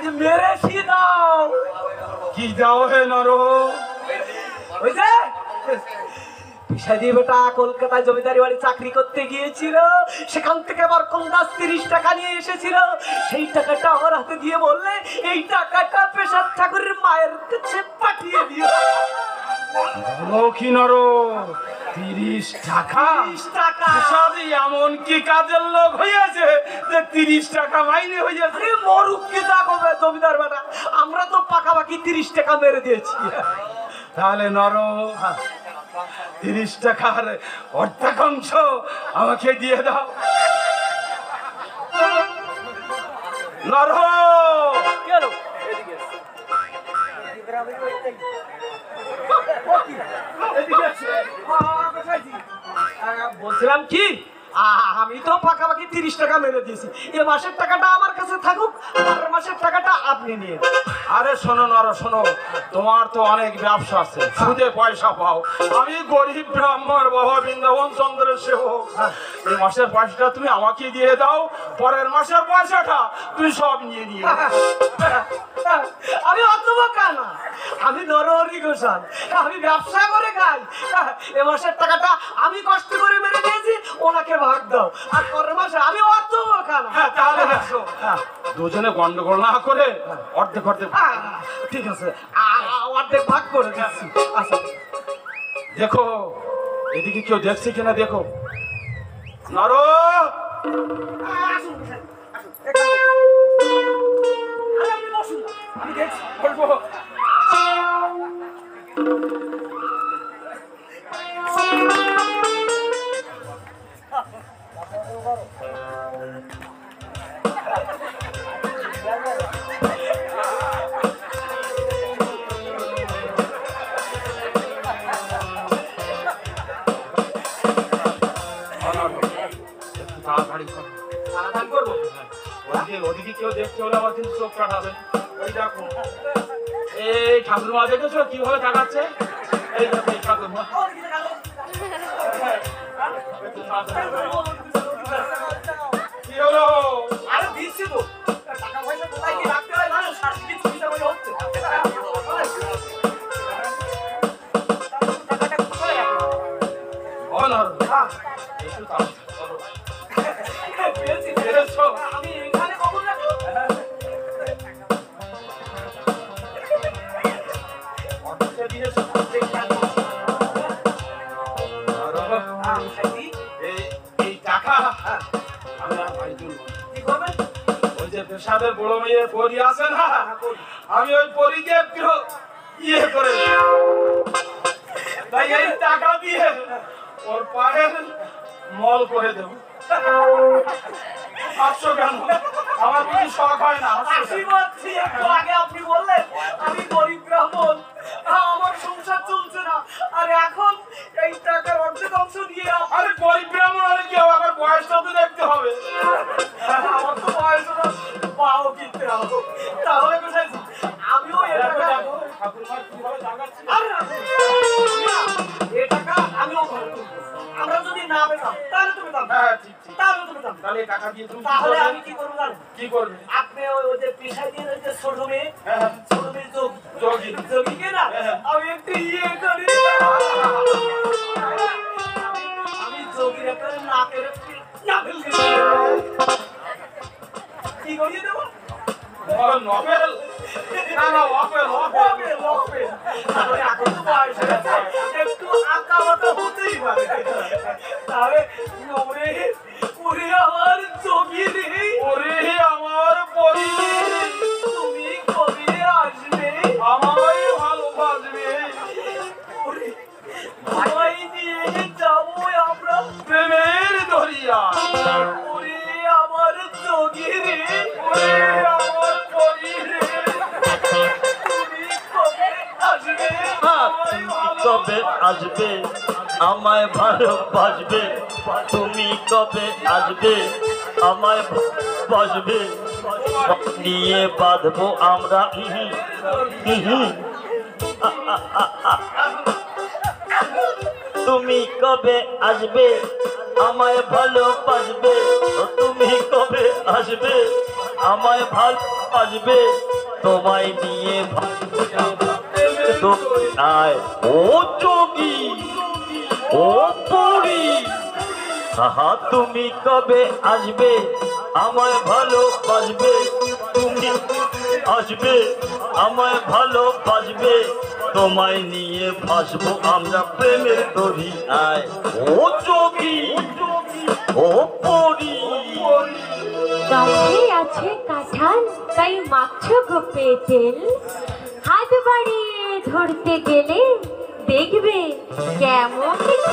আজ মেরেছি দাও। কি দাও হে নর? ওই যে পিসাদি বেটা কলকাতায় জমিদারি বাড়ি চাকরি করতে গিয়েছিল, সেখান থেকে বরকম দাস 30 টাকা নিয়ে এসেছিল। সেই টাকাটা আমার হাতে দিয়ে বললে এই টাকাটা পেশাদ ঠাকুরের মায়ের কাছে পাঠিয়ে দিও। বলো কি নর, 30 টাকা? 30 টাকা? পেশাদি এমন কি কাজের লোক হইয়াছে যে 30 টাকা মাইনে হইয়াছে? আরে মরুক কি যা করবে জমিদার বেটা, আমরা তো পাকাপাকি 30 টাকা মেরে দিয়েছি। তাহলে নর 30 টাকার অর্ধাংশ আমাকে দিয়ে দাও। নর কেন বলছিলাম কি, আমি তো পাকাপাকি 30 টাকা মেরে দিয়েছি। এ মাসের টাকাটা আমার কাছে থাকুক, আর মাসের টাকাটা আপনি নিয়ে। আরে শোনো নর শোনো, তোমার তো অনেক ব্যবসা আছে, সুদে পয়সা পাও। আমি গরিব ব্রাহ্মণ বাবা বৃন্দাবন চন্দ্রের সেবক। এই মাসের পয়সাটা তুমি আমাকে দিয়ে দাও, পরের মাসের পয়সাটা তুমি সব নিয়ে নিও। আমি অত বোকা না, আমি নরহরি গোসাল, আমি ব্যবসা করে খাই। এ মাসের টাকাটা আমি কষ্ট করে মেরে দিয়েছি, ওনাকে ভাগ দাও। আর পরের মাসে আমি অত বোকা না। তাহলে দেখো দুজনে গন্ডগোল না করে অর্ধেক অর্ধেক। ঠিক আছে, অর্ধেক ভাগ করে দিচ্ছি। আচ্ছা দেখো এদিকে কেউ দেখছে কিনা দেখো। নর আসুন, আসুন, আরে আপনি বসুন না, আমি দেখছি। বলবো তাড়াতাড়ি করো। সারাদিন করবো। ওদিকে কেউ দেখতে হলে আবার কিন্তু চোখ কাটাবে। ওই দেখো এই ঠাকুরমা দেখেছো কিভাবে তাকাচ্ছে? এই দেখো এই ঠাকুরমা। কি হলো? আরে দিচ্ছি তো, টাকা পয়সা কোথায় কি রাখতে হয় জানো? সার্টিফিকেট সুবিধা করে হচ্ছে। টাকাটা কোথায় রাখবো? অনর হ্যাঁ, একটু তাড়াতাড়ি করো। পেয়েছি, পেরেছো? আমি এখানে কখন রাখবো? অর্ধেকটা দিয়েছো? এই টাকা আমি আর বাড়ি তুলবো না। কি করবেন? ওই যে পেশাদের বড় মেয়ে পরি আছে না, আমি ওই পরিকে একটু ইয়ে করে তাই এই টাকা দিয়ে ওর পায়ের মল করে দেবো। হাসছো কেন? আমার কিছু শখ হয় না। হাসি পাচ্ছি, একটু আগে আপনি বললেন আমি গরিব ব্রাহ্মণ, আমার সংসার চলছে না, আর এখন এই টাকার অর্ধেক অংশ দিয়ে আরে গরিব ব্রাহ্মণ হলে কি হবে? আমার বয়সটা তো দেখতে হবে। আমার তো বয়স হলো, পাও কিনতে হবে। তাহলে কোথায় আমিও এ টাকা দেবো। ঠাকুরমার কিভাবে জাগাচ্ছি? আরে না, এ টাকা আমিও ভরবো। আমরা যদি না পেতাম তাহলে তো পেতাম, হ্যাঁ ঠিক ঠিক। তাহলে তো পেতাম। তাহলে এই টাকা দিয়ে তুমি কি তাহলে করবে? আমি কি করবো জানো? কি করবে? আপনি ওই যে পেশাইদের ওই যে ছোট মেয়ে, হ্যাঁ। ছোট মেয়ে যোগী। যোগীকে না আমি একটু ইয়ে করি, আমি যোগীর একটা নাকের নাভেল কি করিয়ে দেবো? নভেল না না অপেল অপেল। তাহলে এখন তো বয়স হয়ে গেছে, একটু আঁকা বাঁকা হতেই পারে। তাহলে ওরে ওরে আমার যোগী রে, ওরে আমার পরি, তুমি কবে আসবে? আমায় ভালোবাসবে। ওরে ভাই নিয়ে যাবো আমরা প্রেমের দরিয়া। ওরে আমার যোগী রে, ওরে আমার পরি রে, তুমি কবে আসবে? কবে আসবে আমায় ভালোবাসবে? তুমি কবে আসবে আমায় ভালোবাসবে? নিয়ে বাঁধবো আমরা তুমি কবে আসবে আমায় ভালোবাসবে তুমি কবে আসবে আমায় ভালোবাসবে তোমায় নিয়ে আয় ও যোগী ও পরি আহা তুমি কবে আসবে আমায় ভালোবাসবে তুমি আসবে আমায় ভালোবাসবে তোমায় নিয়ে ভাসবো আমরা প্রেমের দড়ি আয় ও যোগী ও পরি গাছে আছে কাঁঠাল তাই মাখছো গো পেটেল হাত বাড়িয়ে ধরতে গেলে দেখবে কেমন খেল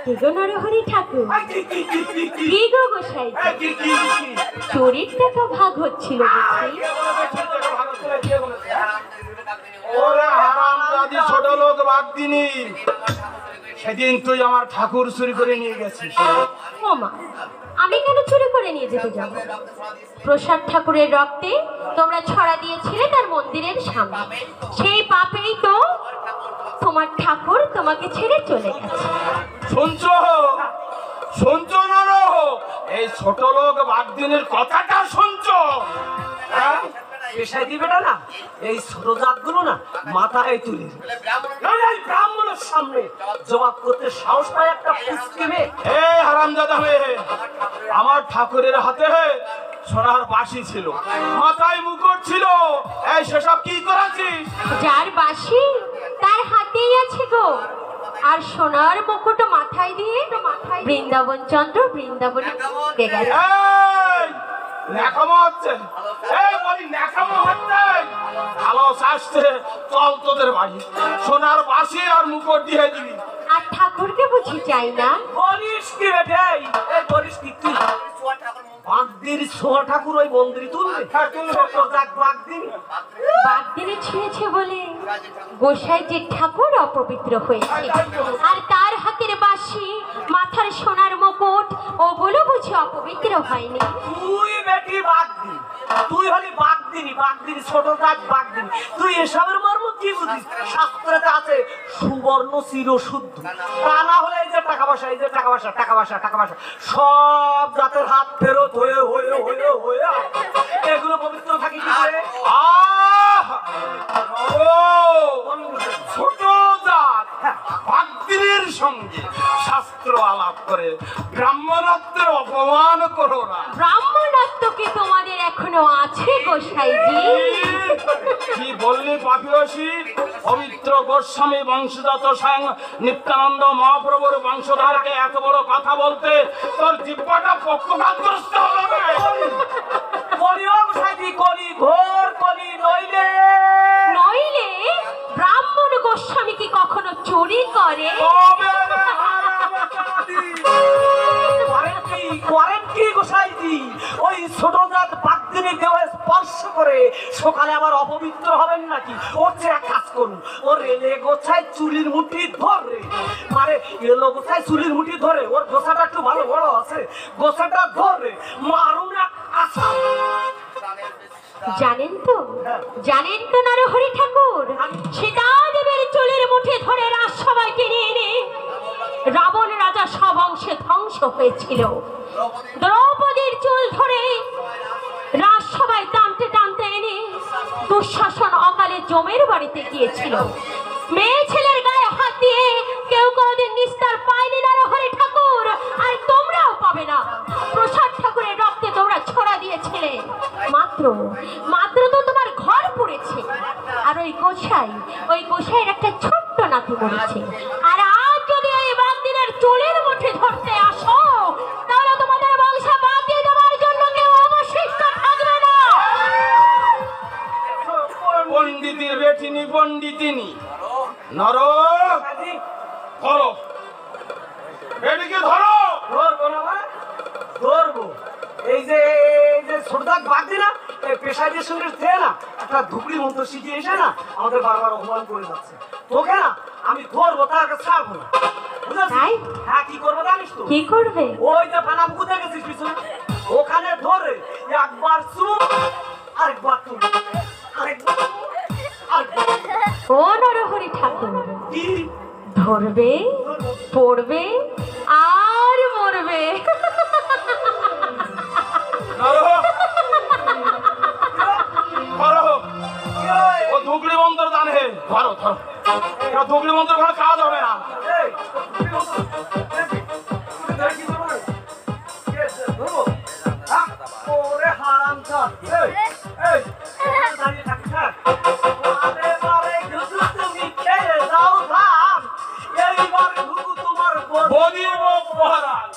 কি গো নরহরি ঠাকুর কি গো গোসাই চোরের টাকা ভাগ হচ্ছিল বুঝি ওরে হারামজাদি ছোট লোক বাগদিনী, সেদিন তুই আমার ঠাকুর চুরি করে নিয়ে গেছিস। ওমা আমি কেন চুরি করে নিয়ে যেতে যাব? প্রসাদ ঠাকুরের রক্তে তোমরা ছড়া দিয়েছিলে তার মন্দিরের সামনে, সেই পাপেই তো তোমার ঠাকুর তোমাকে ছেড়ে চলে গেছে। শুনছো শুনছো নর, এই ছোট লোক বাগদিনের কথাটা শুনছো? হ্যাঁ? পেশায় দিবে না এই ছোট জাতগুলো না মাথায় তুলে ব্রাহ্মণের সামনে জবাব করতে সাহস পায় একটা পুষ্টিমে। এই হারামজাদা মেয়ে, আমার ঠাকুরের হাতে সোনার বাঁশি ছিল, মাথায় মুকুট ছিল, এই সেসব কি করেছিস? যার বাঁশি তার হাতেই আছে গো, আর সোনার মুকুট মাথায় দিয়ে বৃন্দাবন চন্দ্র বৃন্দাবনে গেছে। এই ন্যাকামো হচ্ছে, এই বলি ন্যাকামো হচ্ছে। ভালো চাষতে চল তোদের বাড়ি, সোনার বাঁশি আর মুকুট দিয়ে দিবি। আর ঠাকুরকে বুঝি চাই না? বলিস কি বেটে, এই বলিস কি তুই বাগদির সোয়া ঠাকুর ওই মন্দিরে তুলবে? বাগদিনে ছিঁড়েছে বলে গোসাই যে ঠাকুর অপবিত্র হয়েছে, আর তার হাতের বাঁশি মাথার সোনার মুকুট ওগুলো বুঝি অপবিত্র হয়নি? তুই বেটি বাগদি, তুই হলি বাগদিনী, বাগদিনী ছোট জাত বাগদিনী, তুই এসবের মর্ম কি বুঝিস? শাস্ত্রেতে আছে সুবর্ণ চির শুদ্ধ, তা না হলে এই যে টাকা পয়সা, এই যে টাকা পয়সা টাকা পয়সা টাকা পয়সা সব জাতের হাত ফেরত হয়ে হয়ে হয়ে হয়ে এগুলো পবিত্র থাকি কি করে? ছোট জাত বাগদিনের সঙ্গে শাস্ত্র আলাপ করে ব্রাহ্মণত্বের অপমান করো না। ব্রাহ্মণত্ব কি তোমাদের এখনো আছে গোসাইজি? কি বললি পাপিয়সী? পবিত্র গোস্বামী বংশজাত স্বয়ং নিত্যানন্দ মহাপ্রভুর বংশধরকে এত বড় কথা বলতে তোর জিহ্বাটা পক্ষপাতগ্রস্ত হলো না? কলিও সাজি কলি ঘোর কলি নইলে নইলে ব্রাহ্মণ গোস্বামী কি কখনো চুরি করে? করেন কি গোসাইজি? ওই ছোট জাত বাগদিনী দেওয়া স্পর্শ করে সকালে আবার অপবিত্র হবেন নাকি? ওর যে এক কাজ করুন, ওর এলে গোছায় চুলির মুঠি ধরে, মানে এলো গোছায় চুলির মুঠি ধরে, ওর গোছাটা একটু ভালো বড় আছে, গোছাটা ধরে মারুন এক কাঁচা। জানেন তো, জানেন তো নরহরি ঠাকুর, সীতাদেবীর চুলের মুঠি ধরে রাজসভায় নিয়ে এনে রাবণ রাজা সব অংশে ধ্বংস হয়েছিল। দ্রৌপদীর চুল ধরে রাজসভায় টানতে টানতে এনে দুঃশাসন অকালে জমের বাড়িতে গিয়েছিল। মেয়ে ছেলের গায়ে হাত দিয়ে কেউ কোনোদিন নিস্তার পায়নি নরহরি ঠাকুর, আর তোমরাও পাবে না। প্রসাদ ঠাকুরের রক্তে তোমরা ছড়া দিয়েছিলে, মাত্র মাত্র তো তোমার ঘর পড়েছে। আর ওই গোসাইয়ের একটা ছোট্ট নাতি মরেছে। আর আজ যদি এই বাগদিনের চুলের মুঠি ধরতে আসো, তাহলে তোমাদের বংশ বাদ দিয়ে দেওয়ার জন্য কেউ অবশিষ্ট থাকবে না। পণ্ডিতের বেটিনি পণ্ডিতিনী নর ধরো, বেটিকে ধরো। ধরবো না মানে? ধরবো। এই যে ছোট জাত বাগদি না, এই পেশাদের সঙ্গে থেকে না একটা ধুবড়ি মন্ত্র শিখিয়ে এসে না আমাদের বারবার অপমান করে যাচ্ছে। তোকে না আমি ধরবো, তাকে ছাড়বো না, বুঝেছিস? তাই? হ্যাঁ, কি করবো জানিস তো? কি করবে? ওই যে পানাপুকুর দেখেছিস পিছনে, ওখানে ধরে একবার চুপ আরেকবার তুল আরেকবার ও নরহরি ঠাকুর, কি ধরবে, পড়বে আর মরবে। ও ধুগড়ি মন্ত্র জানে, ধরো ধরো, ধুগড়ি মন্ত্র কোনো কাজ হবে না। ওরে হারাম ধর এই দাঁড়িয়ে থাকিস না আরে বারে ঘুঘু তুমি খেয়ে যাও ধাম এইবার ঘুঘু তোমার বদি মহারাজ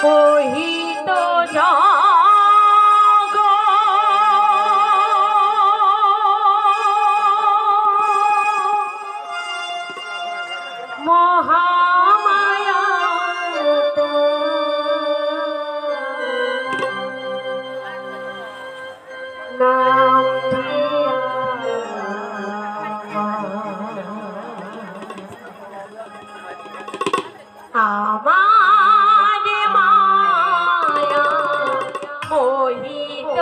মোহিত মহামায়া নাম আমার মায়া মোহিত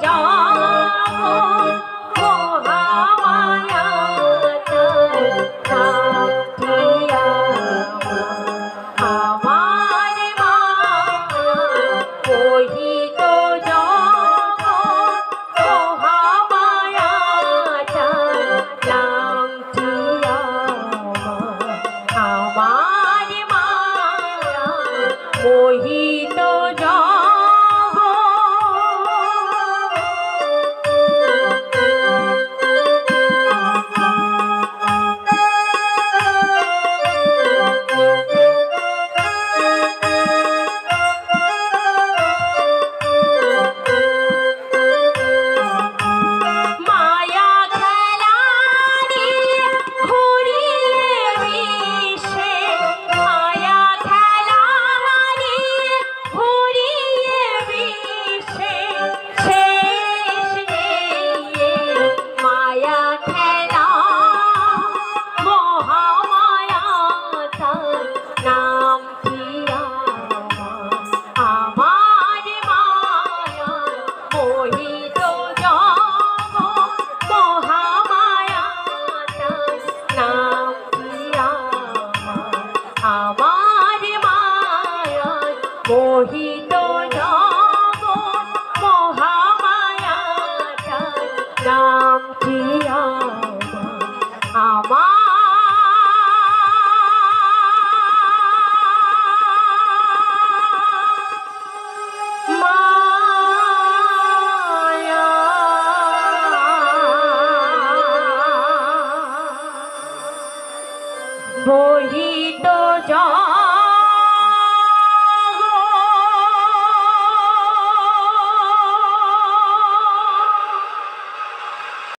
জগৎ মহামায়া আমার মায়া মোহিত জগৎ মহামায়া নাম আমার মায়া মোহিত মায়া খেলা নিয়ে ঘুরিয়ে বিষে মায়া খেলা নিয়ে ঘুরিয়ে বিষে শেষ নেই মায়া খেলা মহামায়া তার নাম কি আমার মায়া মোহিত জগৎ মহামায়া তার নাম কি আমার মায়া মোহিত জগৎ মহামায়া তার নাম কি মায়া মোহিত জগৎ